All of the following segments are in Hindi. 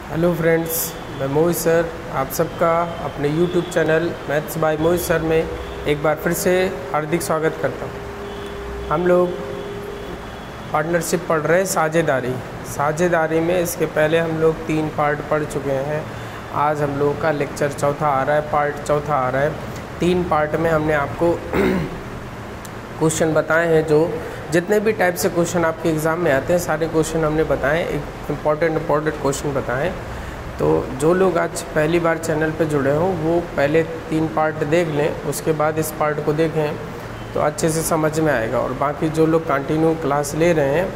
हेलो फ्रेंड्स, मैं मोहित सर आप सबका अपने YouTube channel maths by Mohit sir में एक बार फिर से हार्दिक स्वागत करता हूँ। हम लोग पार्टनरशिप पढ़ रहे हैं साझेदारी में। इसके पहले हम लोग 3 पार्ट पढ़ चुके हैं। आज हम लोगों का लेक्चर चौथा आ रहा है, पार्ट चौथा आ रहा है। 3 पार्ट में हमने आपको क्वेश्चन बताए हैं। जो जितने भी टाइप से क्वेश्चन आपके एग्ज़ाम में आते हैं सारे क्वेश्चन हमने बताए, एक इम्पॉर्टेंट क्वेश्चन बताएं। तो जो लोग आज पहली बार चैनल पे जुड़े हों वो पहले 3 पार्ट देख लें, उसके बाद इस पार्ट को देखें तो अच्छे से समझ में आएगा। और बाकी जो लोग कंटिन्यू क्लास ले रहे हैं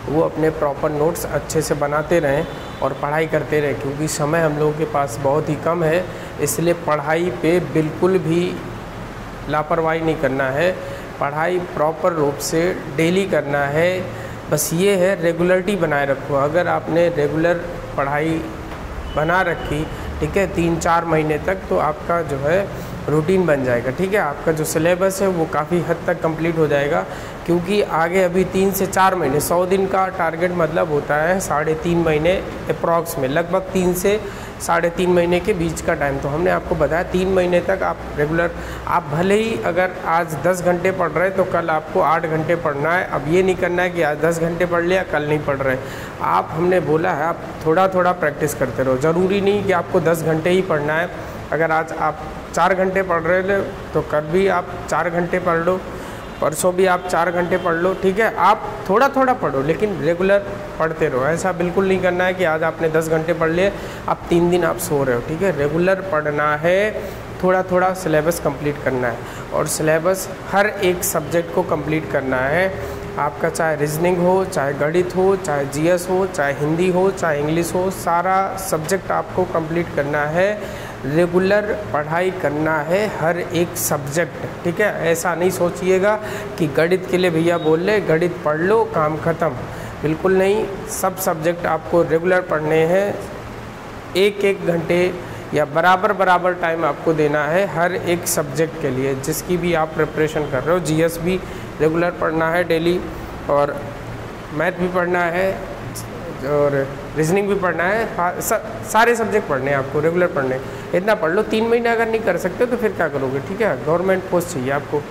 वो अपने प्रॉपर नोट्स अच्छे से बनाते रहें और पढ़ाई करते रहें, क्योंकि समय हम लोगों के पास बहुत ही कम है। इसलिए पढ़ाई पे बिल्कुल भी लापरवाही नहीं करना है, पढ़ाई प्रॉपर रूप से डेली करना है। बस ये है रेगुलरिटी बनाए रखो। अगर आपने रेगुलर पढ़ाई बना रखी, ठीक है, 3-4 महीने तक, तो आपका जो है रूटीन बन जाएगा। ठीक है, आपका जो सिलेबस है वो काफ़ी हद तक कंप्लीट हो जाएगा, क्योंकि आगे अभी 3 से 4 महीने 100 दिन का टारगेट मतलब होता है 3.5 महीने अप्रॉक्स में, लगभग 3 से 3.5 महीने के बीच का टाइम। तो हमने आपको बताया 3 महीने तक आप रेगुलर, आप भले ही अगर आज 10 घंटे पढ़ रहे हैं तो कल आपको 8 घंटे पढ़ना है। अब ये नहीं करना है कि आज 10 घंटे पढ़ लिया कल नहीं पढ़ रहे। आप, हमने बोला है, आप थोड़ा थोड़ा प्रैक्टिस करते रहो। ज़रूरी नहीं कि आपको 10 घंटे ही पढ़ना है। अगर आज आप 4 घंटे पढ़ रहे हो तो कल भी आप 4 घंटे पढ़ लो, परसों भी आप 4 घंटे पढ़ लो। ठीक है, आप थोड़ा थोड़ा पढ़ो लेकिन रेगुलर पढ़ते रहो। ऐसा बिल्कुल नहीं करना है कि आज आपने 10 घंटे पढ़ लिए, अब 3 दिन आप सो रहे हो। ठीक है, रेगुलर पढ़ना है, थोड़ा थोड़ा सिलेबस कंप्लीट करना है। और सिलेबस हर एक सब्जेक्ट को कंप्लीट करना है। आपका चाहे रीजनिंग हो, चाहे गणित हो, चाहे जीएस हो, चाहे हिंदी हो, चाहे इंग्लिश हो, सारा सब्जेक्ट आपको कंप्लीट करना है। रेगुलर पढ़ाई करना है हर एक सब्जेक्ट। ठीक है, ऐसा नहीं सोचिएगा कि गणित के लिए भैया बोल ले गणित पढ़ लो काम ख़त्म, बिल्कुल नहीं। सब सब्जेक्ट आपको रेगुलर पढ़ने हैं। 1-1 घंटे या बराबर टाइम आपको देना है हर एक सब्जेक्ट के लिए, जिसकी भी आप प्रिपरेशन कर रहे हो। जीएस भी रेगुलर पढ़ना है डेली, और मैथ भी पढ़ना है, और रीजनिंग भी पढ़ना है। सारे सब्जेक्ट पढ़ने हैं आपको, रेगुलर पढ़ने। इतना पढ़ लो। 3 महीने अगर नहीं कर सकते तो फिर क्या करोगे। ठीक है, गवर्नमेंट पोस्ट चाहिए आपको।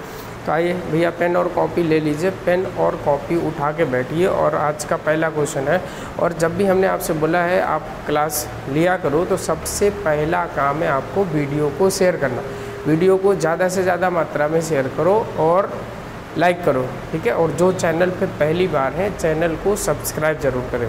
तो आइए भैया, पेन और कॉपी ले लीजिए, पेन और कॉपी उठा के बैठिए। और आज का पहला क्वेश्चन है। और जब भी हमने आपसे बोला है आप क्लास लिया करो, तो सबसे पहला काम है आपको वीडियो को शेयर करना। वीडियो को ज़्यादा से ज़्यादा मात्रा में शेयर करो और लाइक करो। ठीक है, और जो चैनल पे पहली बार है चैनल को सब्सक्राइब ज़रूर करें।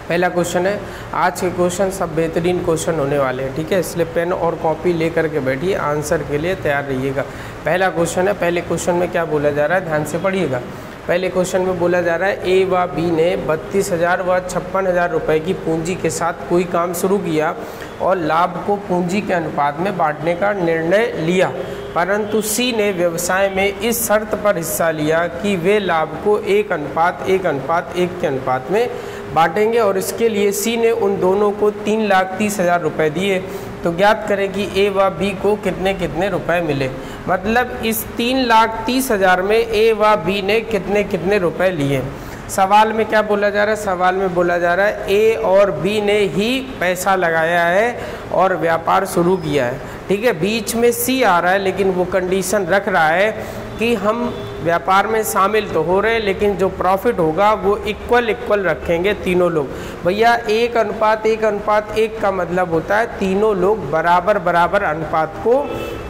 पहला क्वेश्चन है। आज के क्वेश्चन सब बेहतरीन क्वेश्चन होने वाले हैं। ठीक है, इसलिए पेन और कॉपी लेकर के बैठिए, आंसर के लिए तैयार रहिएगा। पहला क्वेश्चन है। पहले क्वेश्चन में क्या बोला जा रहा है, ध्यान से पढ़िएगा। पहले क्वेश्चन में बोला जा रहा है ए व बी ने 32,000 व 56,000 रुपये की पूंजी के साथ कोई काम शुरू किया और लाभ को पूंजी के अनुपात में बांटने का निर्णय लिया, परंतु सी ने व्यवसाय में इस शर्त पर हिस्सा लिया कि वे लाभ को 1:1:1 के अनुपात में बांटेंगे, और इसके लिए सी ने उन दोनों को 3,30,000 रुपये दिए। तो ज्ञात करें कि ए व बी को कितने कितने रुपए मिले। मतलब इस 3,30,000 में ए व बी ने कितने कितने रुपए लिए। सवाल में क्या बोला जा रहा है, सवाल में बोला जा रहा है ए और बी ने ही पैसा लगाया है और व्यापार शुरू किया है। ठीक है, बीच में सी आ रहा है लेकिन वो कंडीशन रख रहा है कि हम व्यापार में शामिल तो हो रहे हैं लेकिन जो प्रॉफिट होगा वो इक्वल रखेंगे तीनों लोग। भैया 1:1:1 का मतलब होता है तीनों लोग बराबर अनुपात को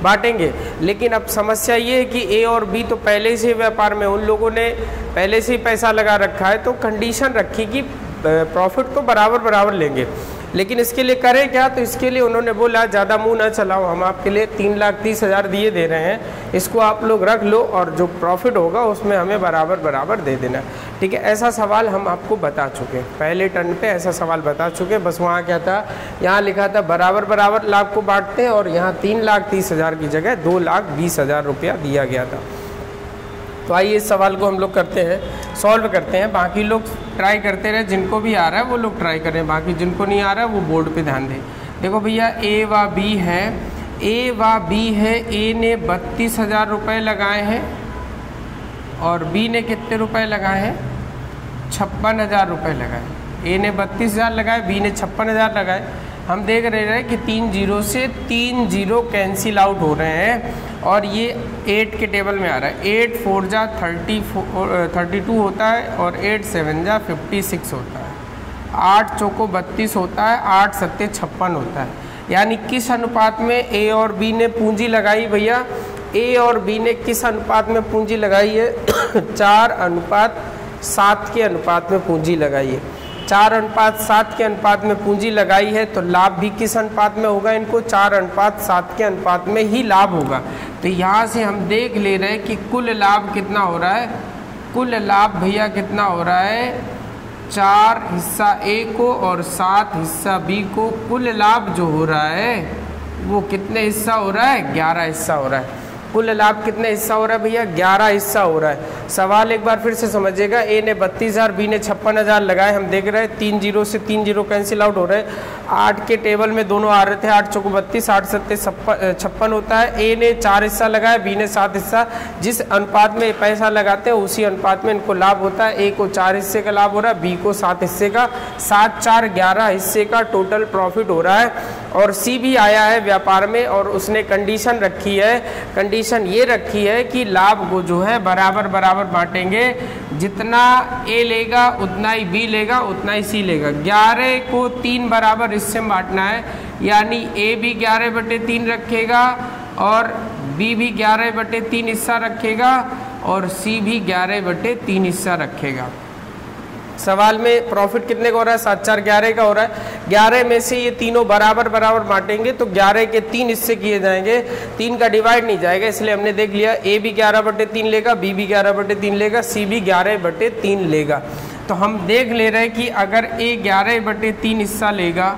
बांटेंगे। लेकिन अब समस्या ये है कि ए और बी तो पहले से व्यापार में, उन लोगों ने पहले से ही पैसा लगा रखा है, तो कंडीशन रखी कि प्रॉफिट तो बराबर लेंगे। लेकिन इसके लिए करें क्या, तो इसके लिए उन्होंने बोला ज़्यादा मुंह ना चलाओ, हम आपके लिए 3,30,000 दिए दे रहे हैं, इसको आप लोग रख लो और जो प्रॉफिट होगा उसमें हमें बराबर दे देना। ठीक है, ऐसा सवाल हम आपको बता चुके, पहले टर्न पे ऐसा सवाल बता चुके। बस वहाँ क्या था, यहाँ लिखा था बराबर लाभ को बांटते हैं, और यहाँ 3,30,000 की जगह 2,20,000 रुपया दिया गया था। तो आइए इस सवाल को हम लोग करते हैं, सॉल्व करते हैं। बाकी लोग ट्राई करते रहे, जिनको भी आ रहा है वो लोग ट्राई करें, बाकी जिनको नहीं आ रहा है वो बोर्ड पे ध्यान दें। देखो भैया, ए व बी है, ए ने 32,000 रुपये लगाए हैं और बी ने कितने रुपए लगाए हैं, 56,000 रुपये लगाए। ए ने 32,000 लगाए, बी ने 56,000 लगाए। हम देख रहे हैं कि 3 जीरो से 3 जीरो कैंसिल आउट हो रहे हैं और ये 8 के टेबल में आ रहा है। 8 4 जा 32 होता है और 8 7 जा 56 होता है। 8 चौको 32 होता है, 8 सत्ते 56 होता है। यानी किस अनुपात में ए और बी ने पूंजी लगाई भैया? ए और बी ने किस अनुपात में पूंजी लगाई है? 4:7 के अनुपात में पूंजी लगाई है। 4:7 के अनुपात में पूंजी लगाई है तो लाभ भी किस अनुपात में होगा? इनको 4:7 के अनुपात में ही लाभ होगा। तो यहाँ से हम देख ले रहे हैं कि कुल लाभ कितना हो रहा है। कुल लाभ भैया कितना हो रहा है? 4 हिस्सा ए को और 7 हिस्सा बी को। कुल लाभ जो हो रहा है वो कितने हिस्सा हो रहा है? 11 हिस्सा हो रहा है। कुल लाभ कितने हिस्सा हो रहा है भैया? 11 हिस्सा हो रहा है। सवाल एक बार फिर से समझिएगा। ए ने 32,000, बी ने 56,000 लगाए। हम देख रहे हैं 3 जीरो से 3 जीरो कैंसिल आउट हो रहे हैं। 8 के टेबल में दोनों आ रहे थे। 8 चौको 32, 8 सत्ते 56 होता है। ए ने 4 हिस्सा लगाया, बी ने 7 हिस्सा। जिस अनुपात में पैसा लगाते हैं उसी अनुपात में इनको लाभ होता है। ए को 4 हिस्से का लाभ हो रहा है, बी को 7 हिस्से का। 7 4 11 हिस्से का टोटल प्रॉफिट हो रहा है। और सी भी आया है व्यापार में और उसने कंडीशन रखी है। कंडीशन ये रखी है कि लाभ को जो है बराबर बराबर बांटेंगे। जितना ए लेगा उतना ही बी लेगा, उतना ही सी लेगा। 11 को 3 बराबर हिस्से में बांटना है। यानी ए भी 11/3 रखेगा और बी भी 11/3 हिस्सा रखेगा और सी भी 11/3 हिस्सा रखेगा। सवाल में प्रॉफिट कितने का हो रहा है? 7 4 11 का हो रहा है। 11 में से ये तीनों बराबर बराबर बांटेंगे तो 11 के 3 हिस्से किए जाएंगे। 3 का डिवाइड नहीं जाएगा, इसलिए हमने देख लिया ए भी 11/3 लेगा, बी भी 11/3 लेगा, सी भी 11/3 लेगा। तो हम देख ले रहे हैं कि अगर ए 11/3 हिस्सा लेगा,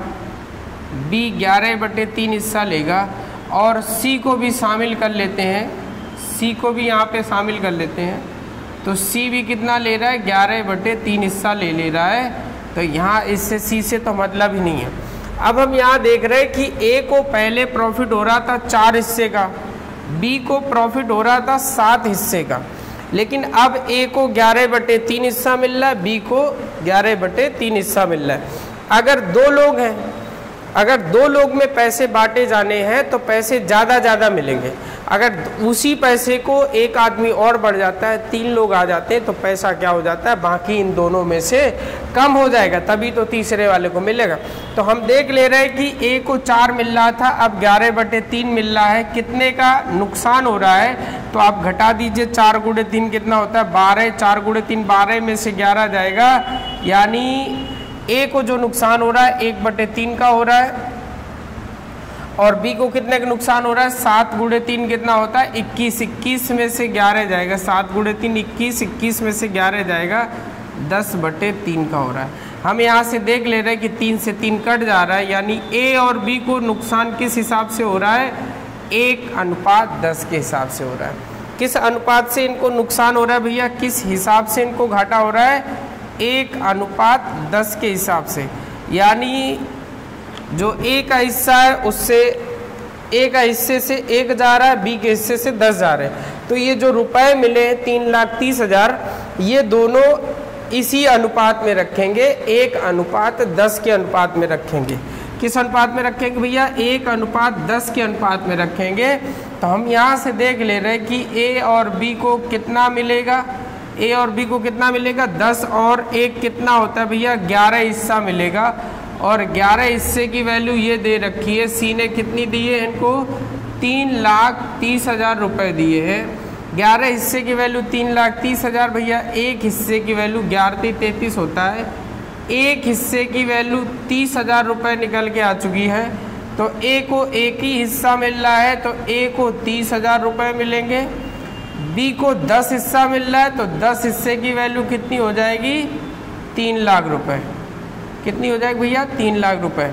बी 11/3 हिस्सा लेगा और सी को भी शामिल कर लेते हैं, सी को भी यहाँ पे शामिल कर लेते हैं, तो सी भी कितना ले रहा है? 11/3 हिस्सा ले रहा है। तो यहाँ इससे सी से तो मतलब ही नहीं है। अब हम यहाँ देख रहे हैं कि ए को पहले प्रॉफिट हो रहा था 4 हिस्से का, बी को प्रॉफिट हो रहा था 7 हिस्से का, लेकिन अब ए को 11/3 हिस्सा मिल रहा है, बी को 11/3 हिस्सा मिल रहा है। अगर 2 लोग हैं, अगर 2 लोग में पैसे बांटे जाने हैं तो पैसे ज़्यादा मिलेंगे। अगर उसी पैसे को एक आदमी और बढ़ जाता है, 3 लोग आ जाते हैं तो पैसा क्या हो जाता है? बाकी इन दोनों में से कम हो जाएगा, तभी तो तीसरे वाले को मिलेगा। तो हम देख ले रहे हैं कि ए को 4 मिल रहा था, अब 11/3 मिल रहा है। कितने का नुकसान हो रहा है? तो आप घटा दीजिए। 4 × 3 कितना होता है? 12। 4 × 3 12 में से 11 जाएगा। यानी ए को जो नुकसान हो रहा है 1/3 का हो रहा है और बी को कितने का नुकसान हो रहा है? 7 × 3 कितना होता है? 21। 21 में से 11 जाएगा। 7 × 3 21, 21 में से 11 जाएगा, 10/3 का हो रहा है। हम यहाँ से देख ले रहे हैं कि 3 से 3 कट जा रहा है। यानी ए और बी को नुकसान किस हिसाब से हो रहा है? 1:10 के हिसाब से हो रहा है। किस अनुपात से इनको नुकसान हो रहा है भैया? किस हिसाब से इनको घाटा हो रहा है? 1:10 के हिसाब से। यानी जो ए का हिस्सा है उससे ए का हिस्से से 1 जा रहा है, बी के हिस्से से 10 जा रहे हैं। तो ये जो रुपए मिले 3,30,000, ये दोनों इसी अनुपात में रखेंगे, 1:10 के अनुपात में रखेंगे। किस अनुपात में रखेंगे भैया? 1:10 के अनुपात में रखेंगे। तो हम यहाँ से देख ले रहे हैं कि ए और बी को कितना मिलेगा? ए और बी को कितना मिलेगा? 10 और 1 कितना होता है भैया? 11 हिस्सा मिलेगा। और 11 हिस्से की वैल्यू ये दे रखी है। सी ने कितनी दी है इनको? 3,30,000 रुपये दिए हैं। 11 हिस्से की वैल्यू 3,30,000 भैया। एक हिस्से की वैल्यू 11×3 = 33 होता है। एक हिस्से की वैल्यू 30,000 रुपये निकल के आ चुकी है। तो ए को एक ही हिस्सा मिल रहा है तो ए को 30,000 रुपये मिलेंगे। बी को 10 हिस्सा मिल रहा है तो 10 हिस्से की वैल्यू कितनी हो जाएगी? 3 लाख रुपये। कितनी हो जाएगी भैया? 3 लाख रुपए।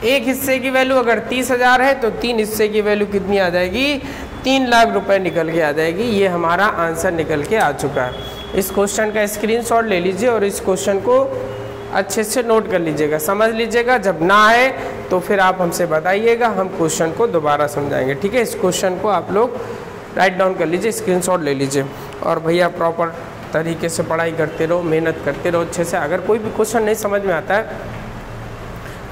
एक हिस्से की वैल्यू अगर 30,000 है तो 3 हिस्से की वैल्यू कितनी आ जाएगी? 3 लाख रुपए निकल के आ जाएगी। ये हमारा आंसर निकल के आ चुका है। इस क्वेश्चन का स्क्रीनशॉट ले लीजिए और इस क्वेश्चन को अच्छे से नोट कर लीजिएगा, समझ लीजिएगा। जब ना आए तो फिर आप हमसे बताइएगा, हम क्वेश्चन को दोबारा समझाएंगे। ठीक है, इस क्वेश्चन को आप लोग राइट डाउन कर लीजिए, स्क्रीनशॉट ले लीजिए और भैया प्रॉपर तरीके से पढ़ाई करते रहो, मेहनत करते रहो अच्छे से। अगर कोई भी क्वेश्चन नहीं समझ में आता है,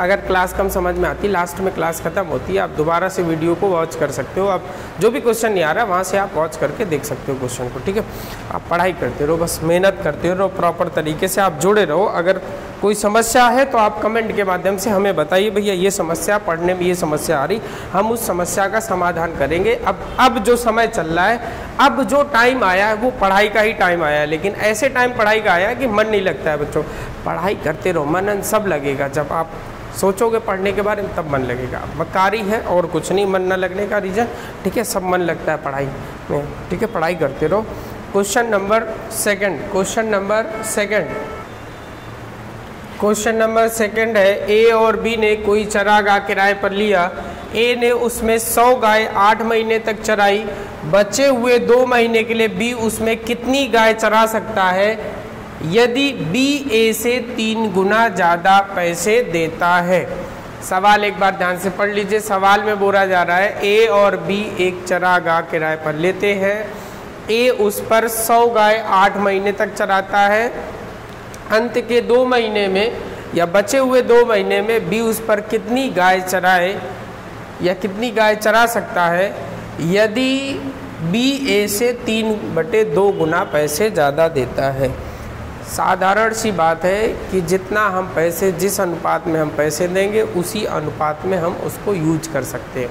अगर क्लास कम समझ में आती, लास्ट में क्लास ख़त्म होती है, आप दोबारा से वीडियो को वॉच कर सकते हो। आप जो भी क्वेश्चन नहीं आ रहा है वहाँ से आप वॉच करके देख सकते हो क्वेश्चन को, ठीक है। आप पढ़ाई करते रहो, बस मेहनत करते रहो, प्रॉपर तरीके से आप जुड़े रहो। अगर कोई समस्या है तो आप कमेंट के माध्यम से हमें बताइए, भैया ये समस्या, पढ़ने में ये समस्या आ रही, हम उस समस्या का समाधान करेंगे। अब जो समय चल रहा है, अब जो टाइम आया है वो पढ़ाई का ही टाइम आया है, लेकिन ऐसे टाइम पढ़ाई का आया है कि मन नहीं लगता है बच्चों। पढ़ाई करते रहो, मन सब लगेगा। जब आप सोचोगे पढ़ने के बारे में तब मन लगेगा। बकारी है और कुछ नहीं मन न लगने का रीज़न, ठीक है। सब मन लगता है पढ़ाई में, ठीक है। पढ़ाई करते रहो। क्वेश्चन नंबर सेकंड है, ए और बी ने कोई चरागाह किराए पर लिया। ए ने उसमें 100 गाय 8 महीने तक चराई। बचे हुए 2 महीने के लिए बी उसमें कितनी गाय चरा सकता है यदि बी ए से 3 गुना ज़्यादा पैसे देता है। सवाल एक बार ध्यान से पढ़ लीजिए। सवाल में बोला जा रहा है ए और बी एक चरागाह किराए पर लेते हैं। ए उस पर 100 गाय 8 महीने तक चराता है। अंत के 2 महीने में या बचे हुए 2 महीने में बी उस पर कितनी गाय चराए या कितनी गाय चरा सकता है यदि बी ए से 3/2 गुना पैसे ज़्यादा देता है। साधारण सी बात है कि जितना हम पैसे, जिस अनुपात में हम पैसे देंगे उसी अनुपात में हम उसको यूज कर सकते हैं।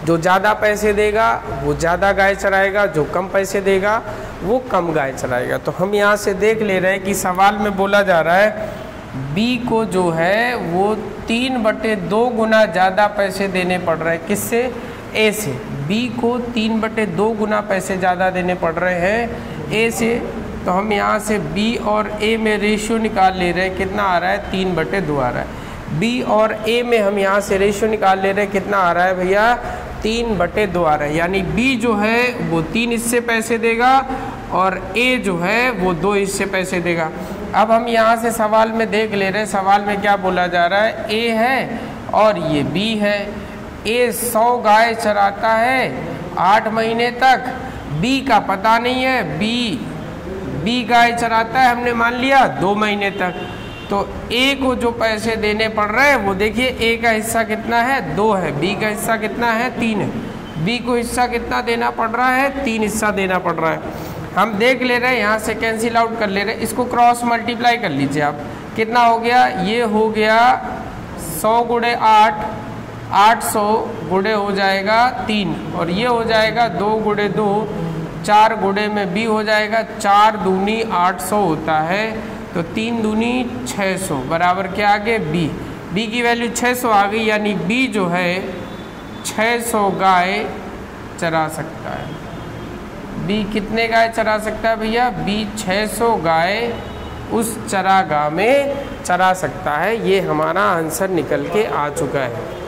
जो ज़्यादा पैसे देगा वो ज़्यादा गाय चराएगा, जो कम पैसे देगा वो कम गाय चराएगा। तो हम यहाँ से देख ले रहे हैं कि सवाल में बोला जा रहा है बी को जो है वो 3/2 गुना ज़्यादा पैसे देने पड़ रहे हैं। किससे? ए से। बी को 3/2 गुना पैसे ज़्यादा देने पड़ रहे हैं ए से। तो हम यहाँ से बी और ए में रेशियो निकाल ले रहे हैं। कितना आ रहा है? 3/2 आ रहा है। बी और ए में हम यहाँ से रेशियो निकाल ले रहे हैं। कितना आ रहा है भैया? 3/2 आ रहा है। यानी बी जो है वो 3 हिस्से पैसे देगा और ए जो है वो 2 हिस्से पैसे देगा। अब हम यहाँ से सवाल में देख ले रहे हैं। सवाल में क्या बोला जा रहा है? ए है और ये बी है। ए 100 गाय चराता है 8 महीने तक। बी का पता नहीं है। बी गाय चराता है, हमने मान लिया 2 महीने तक। तो ए को जो पैसे देने पड़ रहे हैं वो देखिए, ए का हिस्सा कितना है? 2 है। बी का हिस्सा कितना है? 3 है। बी को हिस्सा कितना देना पड़ रहा है? 3 हिस्सा देना पड़ रहा है। हम देख ले रहे हैं, यहाँ से कैंसिल आउट कर ले रहे हैं। इसको क्रॉस मल्टीप्लाई कर लीजिए आप। कितना हो गया? ये हो गया 100 × 8, 800 गुणे हो जाएगा 3 और ये हो जाएगा 2 × 2, 4 गुणे में बी हो जाएगा। 4 दूनी 800 होता है, तो 3 दूनी 600 बराबर क्या आ गए? बी। बी की वैल्यू 600 आ गई, यानी बी जो है 600 गाय चरा सकता है। बी कितने गाय चरा सकता है भैया? बी 600 गाय उस चरागाह में चरा सकता है। ये हमारा आंसर निकल के आ चुका है।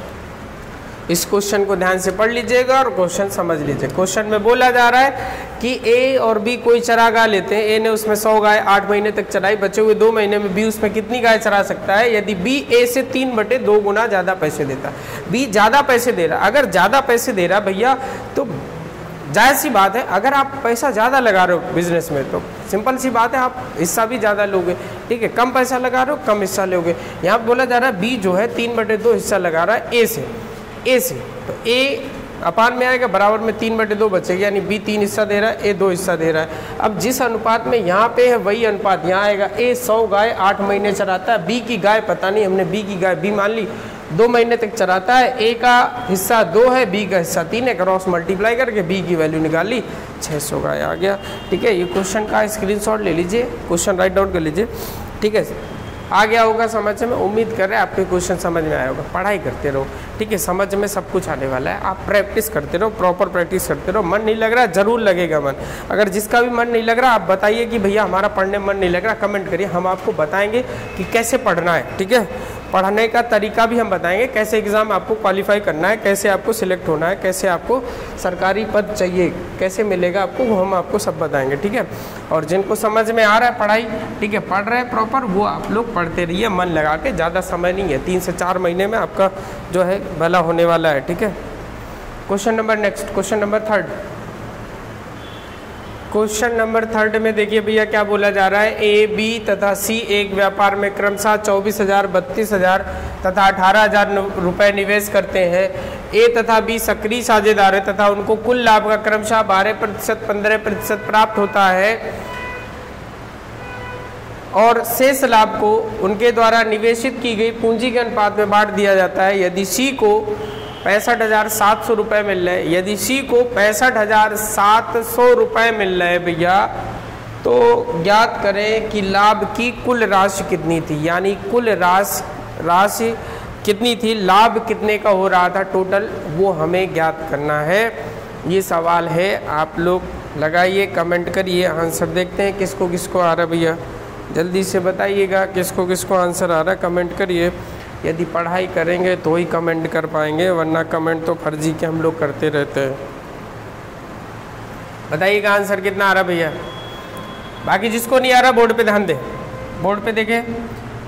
इस क्वेश्चन को ध्यान से पढ़ लीजिएगा और क्वेश्चन समझ लीजिए। क्वेश्चन में बोला जा रहा है कि ए और बी कोई चरागाह लेते हैं। ए ने उसमें 100 गाय 8 महीने तक चराई। बचे हुए 2 महीने में बी उसमें कितनी गाय चरा सकता है यदि बी ए से 3/2 गुना ज़्यादा पैसे देता है। बी ज़्यादा पैसे दे रहा है। अगर ज़्यादा पैसे दे रहा भैया तो जायज़ सी बात है, अगर आप पैसा ज़्यादा लगा रहे हो बिजनेस में तो सिंपल सी बात है आप हिस्सा भी ज़्यादा लोगे, ठीक है। कम पैसा लगा रहे हो कम हिस्सा लोगे। यहाँ बोला जा रहा है बी जो है 3/2 हिस्सा लगा रहा है ए से, तो ए अपान में आएगा, बराबर में 3/2 बचेगा, यानी बी 3 हिस्सा दे रहा है, ए 2 हिस्सा दे रहा है। अब जिस अनुपात में यहाँ पे है वही अनुपात यहाँ आएगा। ए 100 गाय 8 महीने चराता है। बी की गाय पता नहीं, हमने बी की गाय बी मान ली 2 महीने तक चराता है। ए का हिस्सा 2 है, बी का हिस्सा 3 है। क्रॉस मल्टीप्लाई करके बी की वैल्यू निकाल ली, 600 गाय आ गया, ठीक है। ये क्वेश्चन का स्क्रीनशॉट ले लीजिए, क्वेश्चन राइट डाउन कर लीजिए, ठीक है। आ गया होगा समझ में। उम्मीद कर रहे हैं आपके क्वेश्चन समझ में आया होगा। पढ़ाई करते रहो, ठीक है। समझ में सब कुछ आने वाला है। आप प्रैक्टिस करते रहो, प्रॉपर प्रैक्टिस करते रहो। मन नहीं लग रहा, जरूर लगेगा मन। अगर जिसका भी मन नहीं लग रहा आप बताइए कि भैया हमारा पढ़ने में मन नहीं लग रहा, कमेंट करिए, हम आपको बताएंगे कि कैसे पढ़ना है, ठीक है। पढ़ने का तरीका भी हम बताएंगे, कैसे एग्ज़ाम आपको क्वालिफाई करना है, कैसे आपको सिलेक्ट होना है, कैसे आपको सरकारी पद चाहिए, कैसे मिलेगा आपको, वो हम आपको सब बताएंगे, ठीक है। और जिनको समझ में आ रहा है पढ़ाई, ठीक है, पढ़ रहे हैं प्रॉपर, वो आप लोग पढ़ते रहिए मन लगा के। ज़्यादा समय नहीं है, 3 से 4 महीने में आपका जो है भला होने वाला है, ठीक है। Question number next, question number 3। Question number 3 में देखिए भैया क्या बोला जा रहा है। ए, बी तथा सी एक व्यापार में क्रमशः 24,000, 32,000 तथा 18,000 रुपये निवेश करते हैं। ए तथा बी सक्रिय साझेदार है तथा उनको कुल लाभ का क्रमशः 12%, 15% प्राप्त होता है और शेष लाभ को उनके द्वारा निवेशित की गई पूंजी के अनुपात में बांट दिया जाता है। यदि सी को 65,700 रुपये मिल रहे, यदि सी को 65,700 रुपये मिल रहे भैया, तो ज्ञात करें कि लाभ की कुल राशि कितनी थी, यानी कुल राशि कितनी थी, लाभ कितने का हो रहा था टोटल, वो हमें ज्ञात करना है। ये सवाल है, आप लोग लगाइए, कमेंट करिए, आंसर देखते हैं किसको किसको आ रहा है भैया, जल्दी से बताइएगा किसको किसको आंसर आ रहा है, कमेंट करिए। यदि पढ़ाई करेंगे तो ही कमेंट कर पाएंगे, वरना कमेंट तो फर्जी के हम लोग करते रहते हैं। बताइएगा आंसर कितना आ रहा भैया। बाकी जिसको नहीं आ रहा बोर्ड पे ध्यान दे, बोर्ड पे देखें।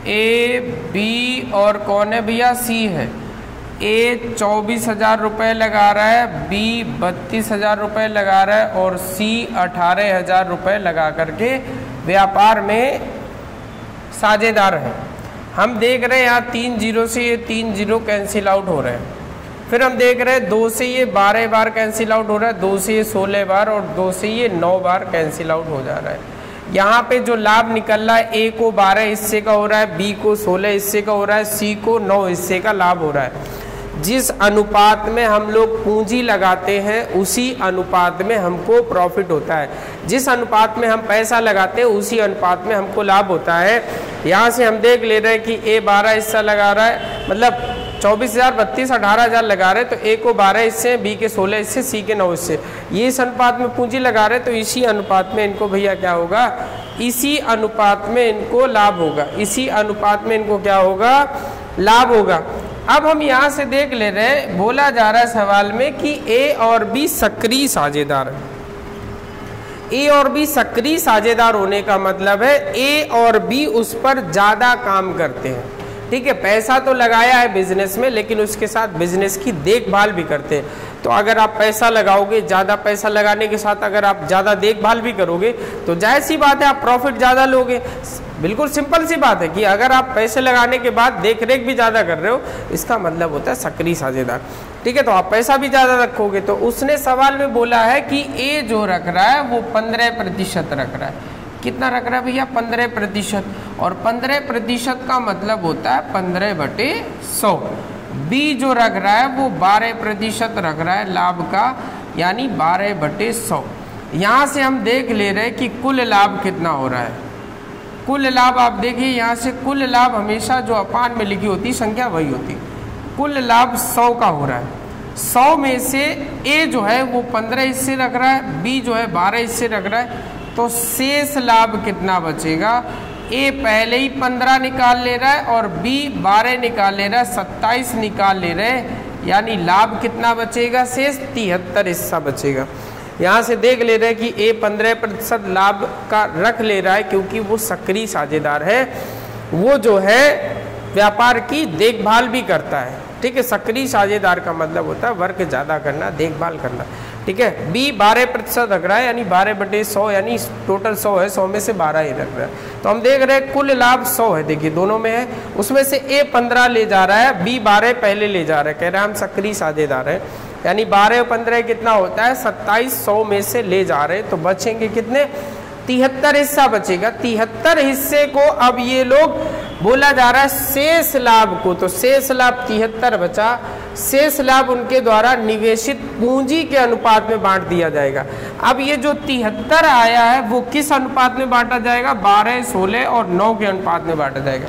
ए, बी और कौन है भैया, सी है। ए 24,000 रुपये लगा रहा है, बी 32,000 रुपये लगा रहा है और सी 18,000 रुपये लगा करके व्यापार में साझेदार है। हम देख रहे हैं यहाँ 3 जीरो से ये 3 जीरो कैंसिल आउट हो रहे हैं। फिर हम देख रहे हैं 2 से ये 12 बार कैंसिल आउट हो रहा है, 2 से ये 16 बार और 2 से ये 9 बार कैंसिल आउट हो जा रहा है। यहाँ पे जो लाभ निकल रहा है, ए को 12 हिस्से का हो रहा है, बी को 16 हिस्से का हो रहा है, सी को 9 हिस्से का लाभ हो रहा है। जिस अनुपात में हम लोग पूंजी लगाते हैं उसी अनुपात में हमको प्रॉफिट होता है। जिस अनुपात में हम पैसा लगाते हैं उसी अनुपात में हमको लाभ होता है। यहाँ से हम देख ले रहे हैं कि ए 12 हिस्सा लगा रहा है, मतलब 24,000, 32, 18,000 लगा रहे हैं, तो ए को 12 हिस्से, बी के 16 हिस्से, सी के 9 हिस्से, ये इस अनुपात में पूंजी लगा रहे हैं, तो इसी अनुपात में इनको भैया क्या होगा, इसी अनुपात में इनको लाभ होगा, इसी अनुपात में इनको क्या होगा, लाभ होगा। अब हम यहाँ से देख ले रहे हैं, बोला जा रहा है सवाल में कि ए और बी सक्रिय साझेदार है। ए और बी सक्रिय साझेदार होने का मतलब है ए और बी उस पर ज़्यादा काम करते हैं। ठीक है, पैसा तो लगाया है बिजनेस में, लेकिन उसके साथ बिजनेस की देखभाल भी करते हैं। तो अगर आप पैसा लगाओगे, ज़्यादा पैसा लगाने के साथ अगर आप ज़्यादा देखभाल भी करोगे तो जाहिर सी बात है आप प्रॉफिट ज़्यादा लोगे। बिल्कुल सिंपल सी बात है कि अगर आप पैसे लगाने के बाद देख रेख भी ज़्यादा कर रहे हो, इसका मतलब होता है सक्रिय साझेदार। ठीक है, तो आप पैसा भी ज़्यादा रखोगे। तो उसने सवाल में बोला है कि ए जो रख रहा है वो 15% रख रहा है। कितना रख रहा है भैया, 15%। और 15% का मतलब होता है 15/100। बी जो रख रहा है वो 12% रख रहा है लाभ का, यानी 12/100। यहाँ से हम देख ले रहे हैं कि कुल लाभ कितना हो रहा है। कुल लाभ आप देखिए, यहाँ से कुल लाभ हमेशा जो अपान में लिखी होती संख्या वही होती। कुल लाभ 100 का हो रहा है। 100 में से ए जो है वो 15 हिस्से रख रहा है, बी जो है 12 हिस्से रख रहा है, तो शेष लाभ कितना बचेगा। ए पहले ही 15 निकाल ले रहा है और बी 12 निकाल ले रहा है, 27 निकाल ले रहे हैं, यानी लाभ कितना बचेगा, शेष 73 हिस्सा बचेगा। यहाँ से देख ले रहे हैं कि ए 15% लाभ का रख ले रहा है, क्योंकि वो सक्रिय साझेदार है, वो जो है व्यापार की देखभाल भी करता है। ठीक है, सक्रिय साझेदार का मतलब होता है वर्क ज़्यादा करना, देखभाल करना। ठीक है, बी 12% रख रहा है, यानी 12/100, यानी टोटल 100 है, 100 में से 12 ही रख रहा है। तो हम देख रहे हैं कुल लाभ 100 है, देखिए दोनों में है, उसमें से ए 15 ले जा रहा है, बी 12 पहले ले जा रहा है, कह रहे हैं हम सक्रिय साझेदार है, यानी 12 और 15 कितना होता है 27, 100 में से ले जा रहे हैं, तो बचेंगे कितने, 73 हिस्सा बचेगा। 73 हिस्से को अब ये लोग बोला जा रहा है शेष लाभ को, तो शेष लाभ 73 बचा, शेष लाभ उनके द्वारा निवेशित पूंजी के अनुपात में बांट दिया जाएगा। अब ये जो 73 आया है वो किस अनुपात में बांटा जाएगा, 12, 16 और 9 के अनुपात में बांटा जाएगा।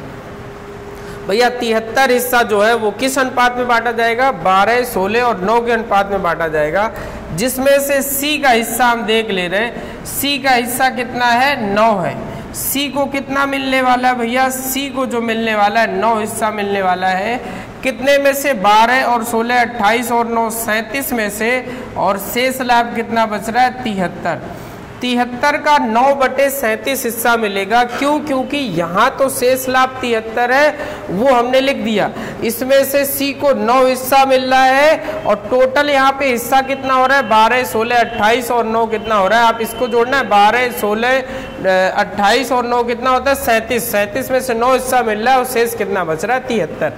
भैया 73 हिस्सा जो है वो किस अनुपात में बांटा जाएगा, 12, 16 और 9 के अनुपात में बांटा जाएगा, जिसमें से सी का हिस्सा हम देख ले रहे हैं। सी का हिस्सा कितना है, 9 है। सी को कितना मिलने वाला है भैया, सी को जो मिलने वाला है 9 हिस्सा मिलने वाला है। कितने में से, 12 और 16 28 और 9 37 में से, और शेष लाभ कितना बच रहा है, 73। 73 का 9/37 हिस्सा मिलेगा। क्यों? क्योंकि यहाँ तो शेष लाभ 73 है, वो हमने लिख दिया। इसमें से सी को 9 हिस्सा मिल रहा है और टोटल यहाँ पे हिस्सा कितना हो रहा है 12, 16, 28 और 9 कितना हो रहा है, आप इसको जोड़ना है। 12, 16, 28 और 9 कितना होता है 37। 37 में से 9 हिस्सा मिल रहा है और शेष कितना बच रहा है 73।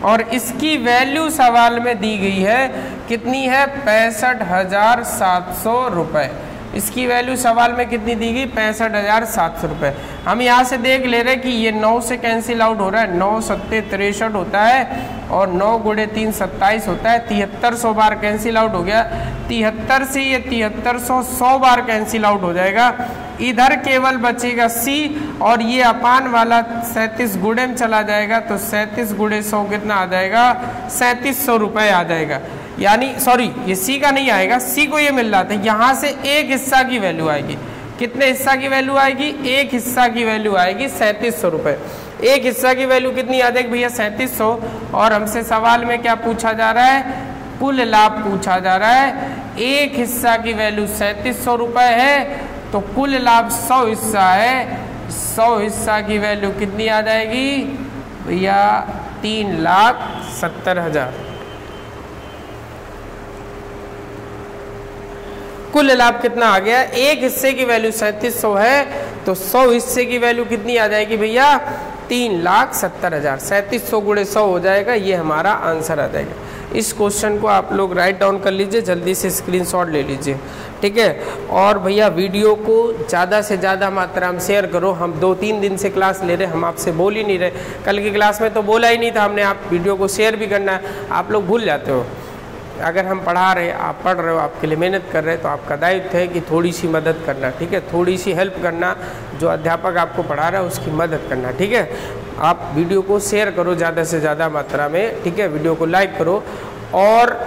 और इसकी वैल्यू सवाल में दी गई है, कितनी है 65,700 रुपये। इसकी वैल्यू सवाल में कितनी दी गई 65,700 रुपये। हम यहाँ से देख ले रहे हैं कि ये 9 से कैंसिल आउट हो रहा है, 9 सत्ते 63 होता है और 9 गुणे 3 27 होता है। 7300 बार कैंसिल आउट हो गया, 73 से ये 7300 100 बार कैंसिल आउट हो जाएगा। इधर केवल बचेगा सी और ये अपान वाला 37 गुणे में चला जाएगा, तो 37 गुणे 100 कितना आ जाएगा 3700 रुपये आ जाएगा। यानी सॉरी, ये सी का नहीं आएगा, सी को ये मिल रहा था। यहाँ से एक हिस्सा की वैल्यू आएगी, कितने हिस्सा की वैल्यू आएगी, एक हिस्सा की वैल्यू आएगी 3700 रुपये। एक हिस्सा की वैल्यू कितनी आ जाएगी भैया 3700। और हमसे सवाल में क्या पूछा जा रहा है, कुल लाभ पूछा जा रहा है। एक हिस्सा की वैल्यू 3700 रुपये है, तो कुल लाभ 100 हिस्सा है। 100 हिस्सा की वैल्यू कितनी आ जाएगी भैया 3,70,000। कुल लाभ कितना आ गया, एक हिस्से की वैल्यू 3700 है, तो 100 हिस्से की वैल्यू कितनी आ जाएगी भैया 3,70,000। 3700 गुणे 100 हो जाएगा, ये हमारा आंसर आ जाएगा। इस क्वेश्चन को आप लोग राइट डाउन कर लीजिए, जल्दी से स्क्रीनशॉट ले लीजिए, ठीक है। और भैया वीडियो को ज़्यादा से ज़्यादा मात्रा में शेयर करो। हम 2-3 दिन से क्लास ले रहे, हम आपसे बोल ही नहीं रहे। कल की क्लास में तो बोला ही नहीं था हमने, आप वीडियो को शेयर भी करना है, आप लोग भूल जाते हो। अगर हम पढ़ा रहे, आप पढ़ रहे हो, आपके लिए मेहनत कर रहे हैं, तो आपका दायित्व है कि थोड़ी सी मदद करना, ठीक है। थोड़ी सी हेल्प करना, जो अध्यापक आपको पढ़ा रहा है उसकी मदद करना, ठीक है। आप वीडियो को शेयर करो ज़्यादा से ज़्यादा मात्रा में, ठीक है। वीडियो को लाइक करो और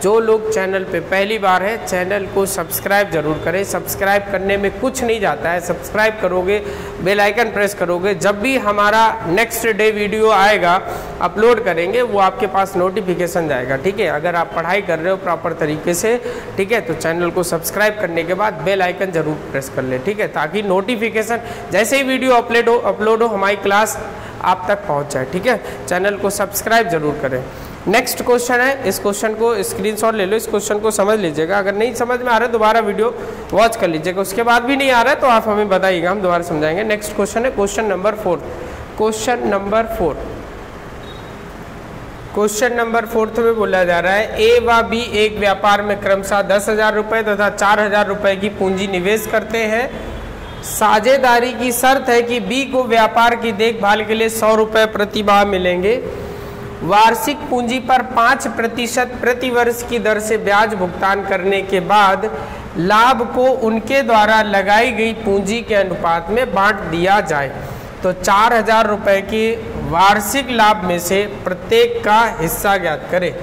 जो लोग चैनल पे पहली बार है, चैनल को सब्सक्राइब जरूर करें। सब्सक्राइब करने में कुछ नहीं जाता है, सब्सक्राइब करोगे, बेल आइकन प्रेस करोगे, जब भी हमारा नेक्स्ट डे वीडियो आएगा, अपलोड करेंगे, वो आपके पास नोटिफिकेशन जाएगा, ठीक है। अगर आप पढ़ाई कर रहे हो प्रॉपर तरीके से, ठीक है, तो चैनल को सब्सक्राइब करने के बाद बेल आइकन जरूर प्रेस कर ले, ठीक है, ताकि नोटिफिकेशन जैसे ही वीडियो अपलोड हो हमारी क्लास आप तक पहुँच जाए, ठीक है। चैनल को सब्सक्राइब जरूर करें। नेक्स्ट क्वेश्चन है, इस क्वेश्चन को स्क्रीनशॉट ले लो, इस क्वेश्चन को समझ लीजिएगा। अगर नहीं समझ में आ रहा है दोबारा वीडियो वॉच कर लीजिएगा, उसके बाद भी नहीं आ रहा है तो आप हमें बताइएगा, हम दोबारा समझाएंगे। नेक्स्ट क्वेश्चन है question number 4। Question number 4, question number 4 में बोला जा रहा है ए व बी एक व्यापार में क्रमशः 10,000 रुपये तथा 4,000 रुपये की पूंजी निवेश करते हैं। साझेदारी की शर्त है कि बी को व्यापार की देखभाल के लिए 100 रुपये प्रति माह मिलेंगे। वार्षिक पूंजी पर 5% प्रति वर्ष की दर से ब्याज भुगतान करने के बाद लाभ को उनके द्वारा लगाई गई पूंजी के अनुपात में बांट दिया जाए। तो 4,000 रुपये के वार्षिक लाभ में से प्रत्येक का हिस्सा ज्ञात करें।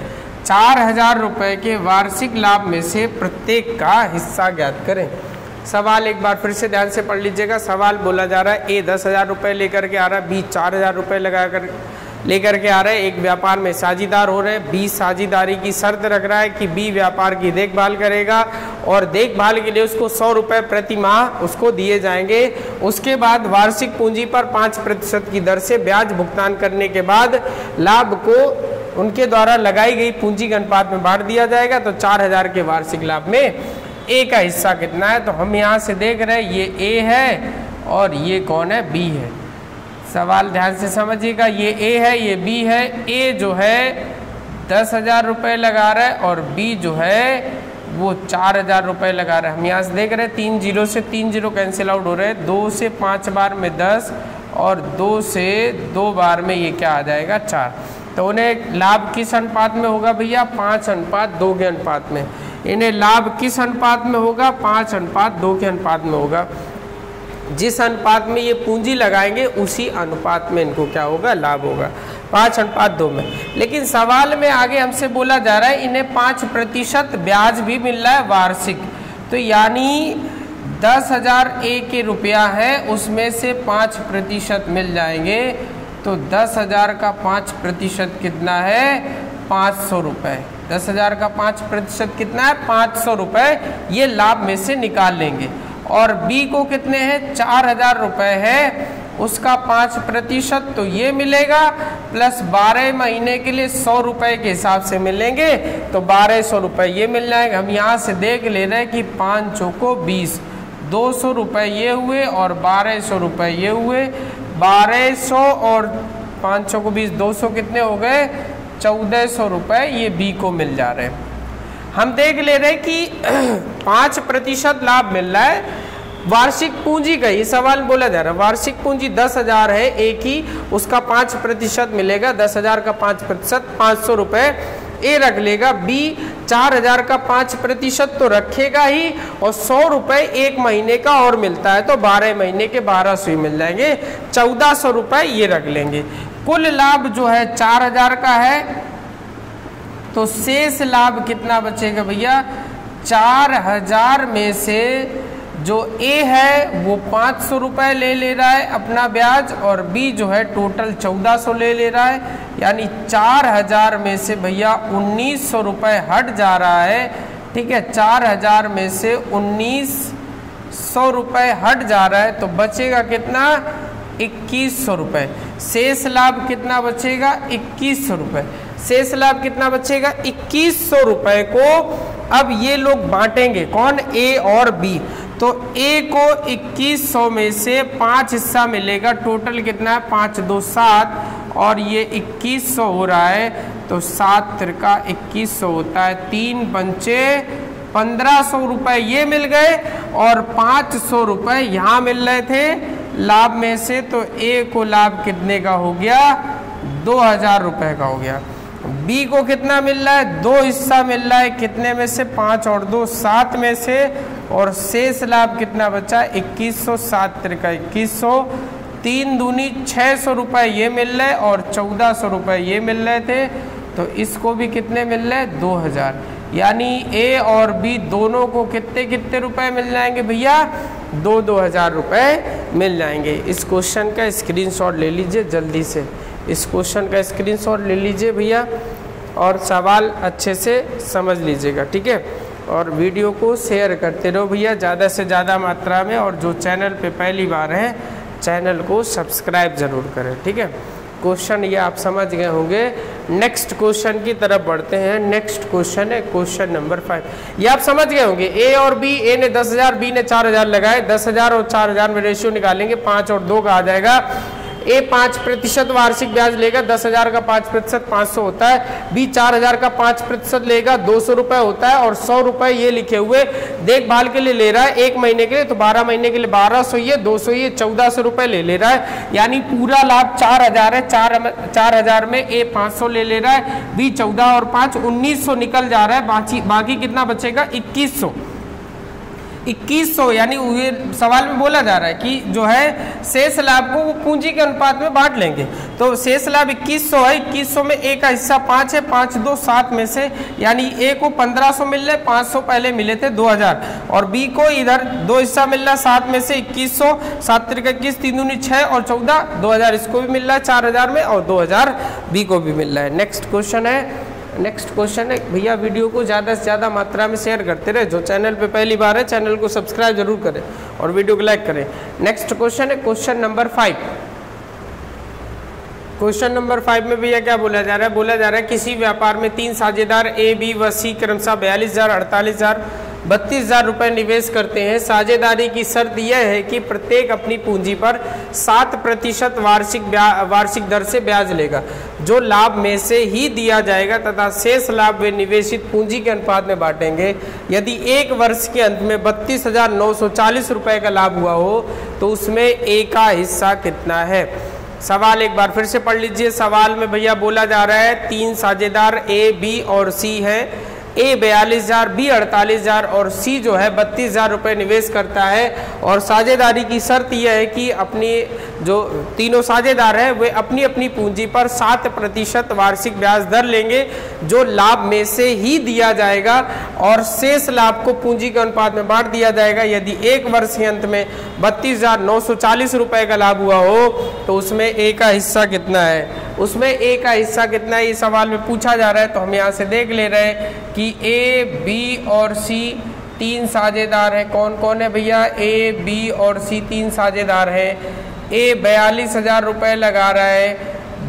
4,000 रुपये के वार्षिक लाभ में से प्रत्येक का हिस्सा ज्ञात करें। सवाल एक बार फिर से ध्यान से पढ़ लीजिएगा। सवाल बोला जा रहा है ए 10,000 रुपये लेकर के आ रहा है, बी 4,000 रुपये लेकर के आ रहे हैं। एक व्यापार में साझेदार हो रहे हैं। बी साझेदारी की शर्त रख रहा है कि बी व्यापार की देखभाल करेगा और देखभाल के लिए उसको 100 रुपये प्रति माह उसको दिए जाएंगे। उसके बाद वार्षिक पूंजी पर 5% की दर से ब्याज भुगतान करने के बाद लाभ को उनके द्वारा लगाई गई पूंजी के अनुपात में बांट दिया जाएगा। तो 4,000 के वार्षिक लाभ में ए का हिस्सा कितना है, तो हम यहाँ से देख रहे हैं ये ए है और ये कौन है, बी है। सवाल ध्यान से समझिएगा, ये ए है, ये बी है। ए जो है 10,000 रुपये लगा रहा है और बी जो है वो 4,000 रुपये लगा रहा है। हम यहाँ से देख रहे हैं 3 जीरो से 3 जीरो कैंसिल आउट हो रहे हैं। 2 से 5 बार में 10 और 2 से 2 बार में ये क्या आ जाएगा 4। तो उन्हें लाभ किस अनुपात में होगा भैया, 5:2 के अनुपात में। इन्हें लाभ किस अनुपात में होगा, 5:2 के अनुपात में होगा। जिस अनुपात में ये पूंजी लगाएंगे उसी अनुपात में इनको क्या होगा, लाभ होगा, 5:2 में। लेकिन सवाल में आगे हमसे बोला जा रहा है इन्हें 5% ब्याज भी मिल रहा है वार्षिक। तो यानी 10,000 ए के रुपया है, उसमें से 5% मिल जाएंगे। तो 10,000 का 5% कितना है, 500 रुपये। 10,000 का 5% कितना है, 500 रुपये। ये लाभ में से निकाल लेंगे और बी को कितने हैं 4000 रुपये है, उसका 5%, तो ये मिलेगा, प्लस 12 महीने के लिए 100 रुपये के हिसाब से मिलेंगे, तो 1200 रुपये ये मिल जाएंगे। हम यहाँ से देख ले रहे हैं कि 5 चौको 20, 200 रुपये ये हुए और 1200 रुपये ये हुए। 1200 और 5 चौको 20, 200 कितने हो गए 1400 रुपये ये बी को मिल जा रहे हैं। हम देख ले रहे हैं कि 5% लाभ मिल रहा है। वार्षिक पूंजी का ये सवाल बोला जा रहा है, वार्षिक पूंजी 10,000 है एक ही, उसका 5% मिलेगा, 10,000 का 5%, 500 रुपये ए रख लेगा। बी 4,000 का 5% तो रखेगा ही, और 100 रुपये एक महीने का और मिलता है, तो 12 महीने के 1200 ही मिल जाएंगे, 1400 रुपये ये रख लेंगे। कुल लाभ जो है 4000 का है, तो शेष लाभ कितना बचेगा भैया 4000 में से जो ए है वो 500 रुपये ले रहा है अपना ब्याज, और बी जो है टोटल 1400 ले रहा है, यानी 4000 में से भैया 1900 रुपये हट जा रहा है। ठीक है, 4000 में से 1900 रुपये हट जा रहा है, तो बचेगा कितना 2100 रुपये। शेष लाभ कितना बचेगा 2100 रुपये। शेष लाभ कितना बचेगा 2100 रुपये को अब ये लोग बांटेंगे, कौन ए और बी। तो ए को 2100 में से 5 हिस्सा मिलेगा, टोटल कितना है 5 2 7, और ये 2100 हो रहा है, तो 7 तिरका 2100 होता है, 3 पंचे 1500 रुपये ये मिल गए, और 500 रुपये यहाँ मिल रहे थे लाभ में से, तो ए को लाभ कितने का हो गया 2000 रुपये का हो गया। बी को कितना मिल रहा है 2 हिस्सा मिल रहा है, कितने में से 5 और 2 7 में से, और शेष लाभ कितना बचा 2100, 7 तिरका 2100, 3 दूनी 600 रुपये ये मिल रहे, और 1400 रुपये ये मिल रहे थे, तो इसको भी कितने मिल रहे 2000, यानी ए और बी दोनों को कितने कितने रुपए मिल जाएंगे भैया 2-2000 रुपये मिल जाएंगे। इस क्वेश्चन का स्क्रीनशॉट ले लीजिए जल्दी से, इस क्वेश्चन का स्क्रीनशॉट ले लीजिए भैया, और सवाल अच्छे से समझ लीजिएगा, ठीक है। और वीडियो को शेयर करते रहो भैया ज़्यादा से ज़्यादा मात्रा में, और जो चैनल पे पहली बार है चैनल को सब्सक्राइब ज़रूर करें, ठीक है। क्वेश्चन ये आप समझ गए होंगे। नेक्स्ट क्वेश्चन की तरफ बढ़ते हैं। नेक्स्ट क्वेश्चन है क्वेश्चन नंबर 5। ये आप समझ गए होंगे, ए और बी, ए ने 10,000 बी ने 4,000 लगाए, 10,000 और 4,000 में रेशियो निकालेंगे 5 और 2 का आ जाएगा। ए 5% वार्षिक ब्याज लेगा, 10,000 का 5% 500 होता है। बी 4,000 का 5% लेगा, 200 रुपये होता है, और 100 रुपये ये लिखे हुए देखभाल के लिए ले रहा है 1 महीने के लिए, तो 12 महीने के लिए 1200 ये 200 ये 1400 रुपये ले रहा है, यानी पूरा लाभ 4000 है। 4000 में ए 500 ले रहा है, बी 14 और 5 1900 निकल जा रहा है, बाकी कितना बचेगा 2100। 2100 यानी ये सवाल में बोला जा रहा है कि जो है शेष लाभ को वो पूंजी के अनुपात में बांट लेंगे, तो शेष लाभ 2100 है, 2100 में ए का हिस्सा 5 है, 5 2 7 में से, यानी ए को 1500 मिल रहे, 500 पहले मिले थे 2000, और बी को इधर 2 हिस्सा मिल रहा है 7 में से 2100, 7 तिरका 21, 3 दूनी 6 और 14 2000 इसको भी मिल रहा है 4000 में, और 2000 बी को भी मिल रहा है। नेक्स्ट क्वेश्चन है, नेक्स्ट क्वेश्चन है भैया वीडियो को ज़्यादा से ज़्यादा मात्रा में शेयर करते रहे, जो चैनल पे पहली बार है चैनल को सब्सक्राइब जरूर करें और वीडियो को लाइक करें। नेक्स्ट क्वेश्चन है क्वेश्चन नंबर 5। क्वेश्चन नंबर 5 में भैया क्या बोला जा रहा है, बोला जा रहा है किसी व्यापार में 3 साझेदार ए बी व सी क्रमशः 42,000 48,000 32,000 रुपये निवेश करते हैं। साझेदारी की शर्त यह है कि प्रत्येक अपनी पूंजी पर 7% वार्षिक दर से ब्याज लेगा, जो लाभ में से ही दिया जाएगा, तथा शेष लाभ वे निवेशित पूंजी के अनुपात में बांटेंगे। यदि 1 वर्ष के अंत में 32,940 रुपये का लाभ हुआ हो तो उसमें ए का हिस्सा कितना है। सवाल एक बार फिर से पढ़ लीजिए। सवाल में भैया बोला जा रहा है 3 साझेदार ए बी और सी है। ए 42,000 बी 48,000 और सी जो है 32,000 रुपये निवेश करता है, और साझेदारी की शर्त यह है कि अपनी जो तीनों साझेदार हैं वे अपनी अपनी पूंजी पर 7% वार्षिक ब्याज दर लेंगे, जो लाभ में से ही दिया जाएगा, और शेष लाभ को पूंजी के अनुपात में बांट दिया जाएगा। यदि 1 वर्ष के अंत में 32,940 रुपये का लाभ हुआ हो तो उसमें ए का हिस्सा कितना है, उसमें ए का हिस्सा कितना है, ये सवाल में पूछा जा रहा है। तो हम यहाँ से देख ले रहे हैं कि ए बी और सी तीन साझेदार हैं। कौन कौन है भैया? ए, बी और सी तीन साझेदार हैं। ए 42,000 रुपये लगा रहा है,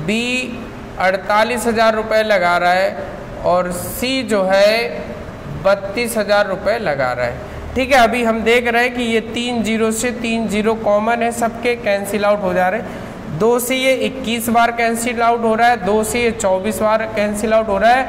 बी 48,000 रुपये लगा रहा है और सी जो है 32,000 रुपये लगा रहा है। ठीक है, अभी हम देख रहे हैं कि ये 3 जीरो से 3 जीरो कॉमन है, सबके कैंसिल आउट हो जा रहे हैं। 2 से ये 21 बार कैंसिल आउट हो रहा है, 2 से ये 24 बार कैंसिल आउट हो रहा है,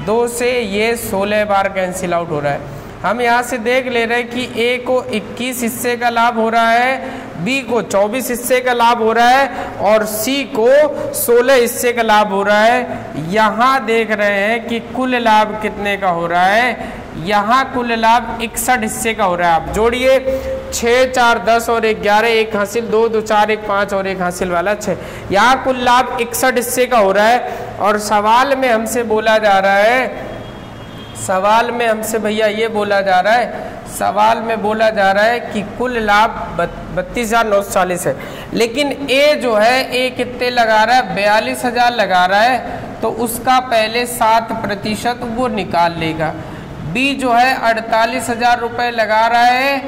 2 से ये 16 बार कैंसिल आउट हो रहा है। हम यहाँ से देख ले रहे हैं कि ए को 21 हिस्से का लाभ हो रहा है, बी को 24 हिस्से का लाभ हो रहा है और सी को 16 हिस्से का लाभ हो रहा है। यहाँ देख रहे हैं कि कुल लाभ कितने का हो रहा है? यहाँ कुल लाभ 61 हिस्से का हो रहा है। आप जोड़िए 6, 4, 10 और 1 11, 1 हासिल, 2, 2, 4, 1 5 और 1 हासिल वाला 6। यहाँ कुल लाभ 61 हिस्से का हो रहा है और सवाल में हमसे बोला जा रहा है, सवाल में हमसे भैया ये बोला जा रहा है, सवाल में बोला जा रहा है कि कुल लाभ 32,940 है। लेकिन ए जो है, ए कितने लगा रहा है? 42,000 लगा रहा है, तो उसका पहले 7% वो निकाल लेगा। बी जो है 48,000 रुपये लगा रहा है,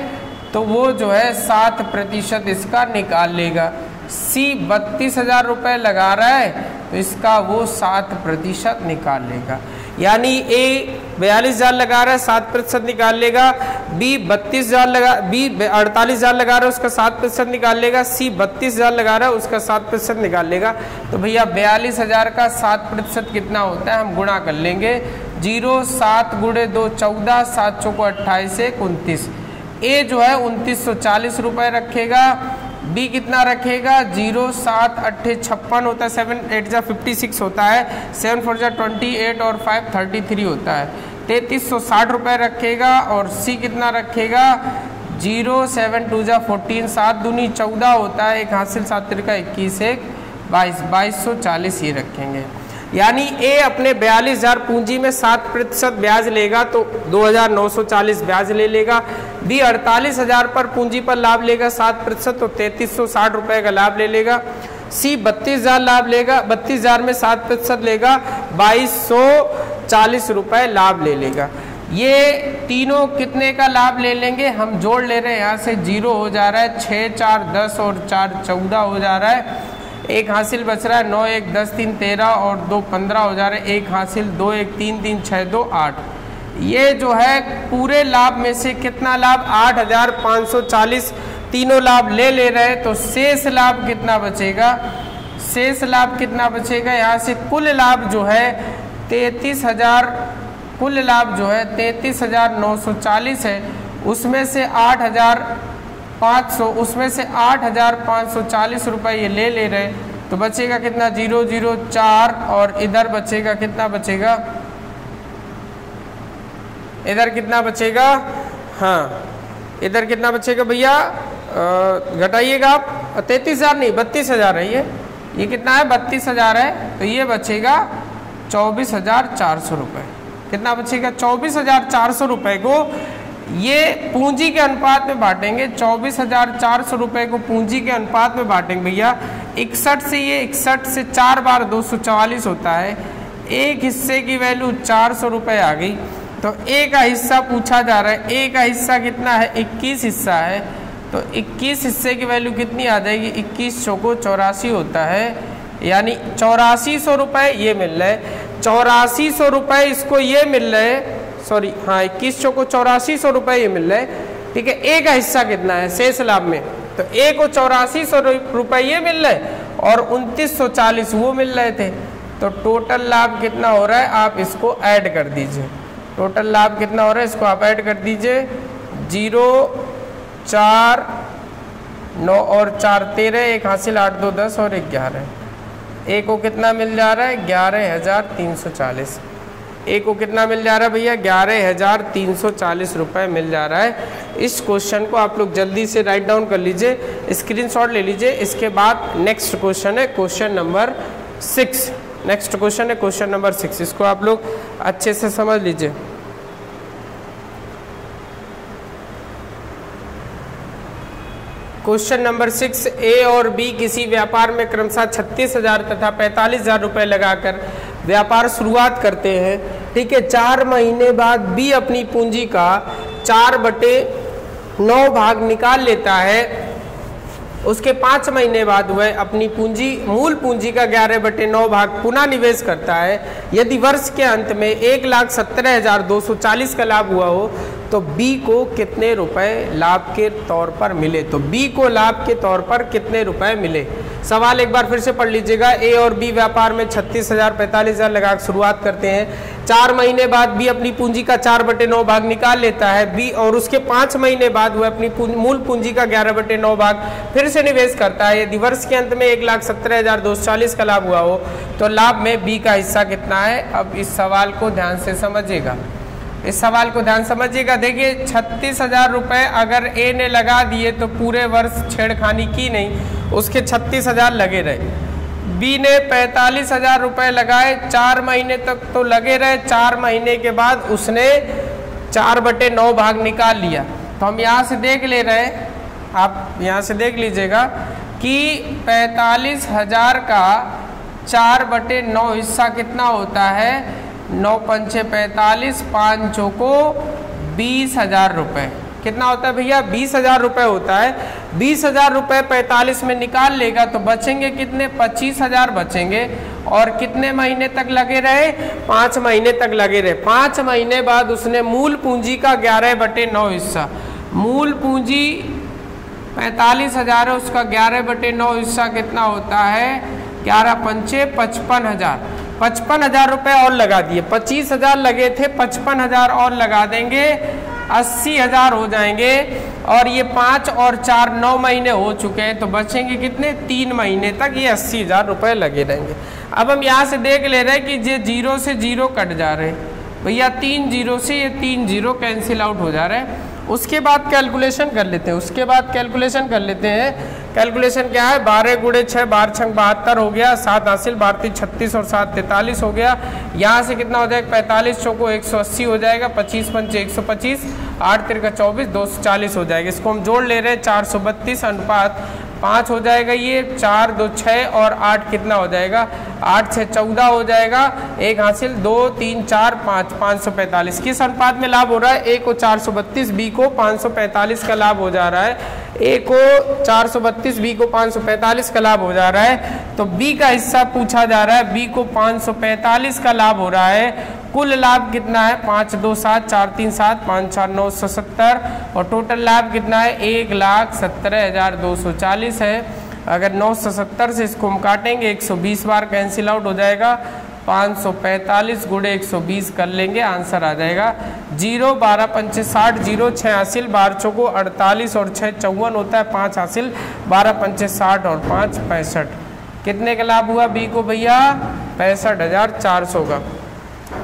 तो वो जो है 7% इसका निकाल लेगा। सी 32,000 रुपये लगा रहा है, तो इसका वो 7% निकाल लेगा। यानी ए 42,000 लगा रहा है, 7% निकाल लेगा। बी 32,000 लगा, बी 48,000 लगा रहा है, उसका 7% निकाल लेगा। सी 32,000 लगा रहा है, उसका 7% निकाल लेगा। तो भैया 42,000 का 7% कितना होता है? हम गुणा कर लेंगे। 0 7 गुणे 2 14, 7 चौको 28, 1 29। ए जो है 2940 रुपये रखेगा। बी कितना रखेगा? 0 7 8 56 होता है, 7 8 जा 56 होता है, 7 4 जा 28 और 5 33 होता है। 3360 रुपये रखेगा। और सी कितना रखेगा? 0 7 2 जा 14, 7 दूनी 14 होता है, 1 हासिल 7 तिरका 21, 1 22, 2240 ये रखेंगे। यानी ए अपने 42,000 पूंजी में 7% ब्याज लेगा तो 2,940 ब्याज ले लेगा। बी 48,000 पर पूंजी पर लाभ लेगा 7%, तो 3,360 रुपये का लाभ ले लेगा। सी 32,000 लाभ लेगा, 32,000 में 7% लेगा, 2,240 रुपये लाभ ले लेगा। ये तीनों कितने का लाभ ले लेंगे? हम जोड़ ले रहे हैं, यहाँ से 0 हो जा रहा है, 6 4 10 और 4 14 हो जा रहा है, 1 हासिल बच रहा है, 9 1 10 3 13 और 2 15 हो जा रहा है, 1 हासिल 2 1 3 3 6 2 8। ये जो है पूरे लाभ में से कितना लाभ? 8,540 तीनों लाभ ले रहे हैं, तो शेष लाभ कितना बचेगा? शेष लाभ कितना बचेगा? यहाँ से कुल लाभ जो है 33,000, कुल लाभ जो है 33,940 है, उसमें से 8,500, उसमें से 8,540 रुपये ये ले रहे हैं, तो बचेगा कितना? 0 0 4 और इधर बचेगा कितना बचेगा? इधर कितना बचेगा? हाँ, इधर कितना बचेगा भैया? घटाइएगा आप, 33,000 नहीं 32,000 है ये कितना है? 32,000 है, तो ये बचेगा 24,400 रुपये। कितना बचेगा? 24,400 रुपये को ये पूंजी के अनुपात में बांटेंगे। 24,400 रुपये को पूंजी के अनुपात में बांटेंगे भैया। 61 से ये 61 से 4 बार 244 होता है, एक हिस्से की वैल्यू 400 रुपये आ गई। तो ए का हिस्सा पूछा जा रहा है, ए का हिस्सा कितना है? 21 हिस्सा है, तो 21 हिस्से की वैल्यू कितनी आ जाएगी? 21 चौको 84 होता है, यानी 8400 रुपये ये मिल रहे हैं। 8400 रुपये इसको ये मिल रहे हैं, सॉरी हाँ 21 चौको 8400 रुपये ये मिल रहे हैं। ठीक है, ए का हिस्सा कितना है शेष लाभ में? तो ए को 8400 रुपये ये मिल रहे और 2940 वो मिल रहे थे। तो टोटल लाभ कितना हो रहा है? आप इसको ऐड कर दीजिए। टोटल लाभ कितना हो रहा है? इसको आप ऐड कर दीजिए। 0 4 9 और 4 13, 1 हासिल 8 2 10 और 1 11। ए को कितना मिल जा रहा है? 11,340। ए को कितना मिल जा रहा है भैया? 11,340 रुपये मिल जा रहा है। इस क्वेश्चन को आप लोग जल्दी से राइट डाउन कर लीजिए, स्क्रीनशॉट ले लीजिए। इसके बाद नेक्स्ट क्वेश्चन है क्वेश्चन नंबर 6। नेक्स्ट क्वेश्चन है क्वेश्चन नंबर 6, इसको आप लोग अच्छे से समझ लीजिए। क्वेश्चन नंबर 6, ए और बी किसी व्यापार में क्रमशः 36,000 तथा 45,000 रुपये लगाकर व्यापार शुरुआत करते हैं। ठीक है, 4 महीने बाद बी अपनी पूंजी का 4/9 भाग निकाल लेता है, उसके 5 महीने बाद वह अपनी पूंजी मूल पूंजी का 11/9 भाग पुनः निवेश करता है। यदि वर्ष के अंत में 1,17,240 का लाभ हुआ हो तो बी को कितने रुपए लाभ के तौर पर मिले। तो बी को लाभ के तौर पर कितने रुपए मिले। सवाल एक बार फिर से पढ़ लीजिएगा। ए और बी व्यापार में 36,000 45,000 लगा शुरुआत करते हैं। 4 महीने बाद बी अपनी पूंजी का 4/9 भाग निकाल लेता है बी, और उसके 5 महीने बाद वह अपनी मूल पूंजी का 11/9 भाग फिर से निवेश करता है। यदि वर्ष के अंत में 1,17,240 का लाभ हुआ हो तो लाभ में बी का हिस्सा कितना है। अब इस सवाल को ध्यान से समझिएगा, इस सवाल को ध्यान समझिएगा। देखिए 36,000 रुपये अगर ए ने लगा दिए तो पूरे वर्ष छेड़खानी की नहीं, उसके 36,000 लगे रहे। बी ने 45,000 रुपये लगाए, 4 महीने तक तो लगे रहे। 4 महीने के बाद उसने 4/9 भाग निकाल लिया। तो हम यहाँ से देख ले रहे हैं, आप यहाँ से देख लीजिएगा कि 45,000 का 4/9 हिस्सा कितना होता है। 9 पंचे 45, 5 चौको 20,000 रुपये। कितना होता है भैया? 20,000 रुपये होता है। 20,000 रुपये 45 में निकाल लेगा तो बचेंगे कितने? 25,000 बचेंगे। और कितने महीने तक लगे रहे? 5 महीने तक लगे रहे। 5 महीने बाद उसने मूल पूंजी का 11/9 हिस्सा, मूल पूंजी 45,000 है, उसका 11/9 हिस्सा कितना होता है? 11 पंचे 55,000। 55,000 रुपये और लगा दिए। 25,000 लगे थे, 55,000 और लगा देंगे, 80,000 हो जाएंगे। और ये 5 और 4 9 महीने हो चुके हैं, तो बचेंगे कितने? 3 महीने तक ये 80,000 रुपये लगे रहेंगे। अब हम यहाँ से देख ले रहे हैं कि ये 0 से 0 कट जा रहे हैं भैया। 3 0 से ये 3 0 कैंसिल आउट हो जा रहे हैं। उसके बाद कैलकुलेशन कर लेते हैं, उसके बाद कैलकुलेशन कर लेते हैं। कैलकुलेशन क्या है? 12 गुणे 6, 12 छंग 72 हो गया, 7 हासिल, 12 36 और 7 43 हो गया। यहाँ से कितना हो जाएगा? 45 चौको 180 हो जाएगा, 25 पंचे 125, 8 तिरका 24, 240 हो जाएगा। इसको हम जोड़ ले रहे हैं, 432 अनुपात 5 हो जाएगा। ये 4 2 6 और 8 कितना हो जाएगा? 8 6 14 हो जाएगा। 1 हासिल, 2 3 4 5, 545। किस अनुपात में लाभ हो रहा है? ए को 432, बी को 545 का लाभ हो जा रहा है। ए को 432, बी को 545 का लाभ हो जा रहा है। तो बी का हिस्सा पूछा जा रहा है, बी को 545 का लाभ हो रहा है। कुल लाभ कितना है? 5 2 7, 4 3 7, 5 4 970। और टोटल लाभ कितना है? 1,17,240 है। अगर 970 से इसको हम काटेंगे, 120 बार कैंसिल आउट हो जाएगा। 545 गुणे 120 कर लेंगे, आंसर आ जाएगा 0। 12 पंचे 60, 0 6 हासिल, 12 चौको 48 और 6 54 होता है, 5 हासिल, 12 पंचे 60 और 5 65। कितने का लाभ हुआ बी को भैया? 65,400 का।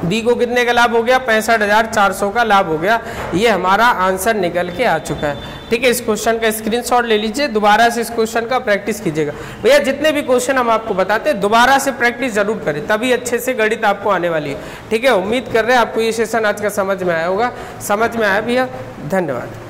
बी को कितने का लाभ हो गया? 65,400 का लाभ हो गया। ये हमारा आंसर निकल के आ चुका है। ठीक है, इस क्वेश्चन का स्क्रीनशॉट ले लीजिए, दोबारा से इस क्वेश्चन का प्रैक्टिस कीजिएगा। भैया जितने भी क्वेश्चन हम आपको बताते हैं दोबारा से प्रैक्टिस जरूर करें, तभी अच्छे से गणित आपको आने वाली है। ठीक है, उम्मीद कर रहे हैं आपको ये सेशन आज का समझ में आया होगा। समझ में आया भैया? धन्यवाद।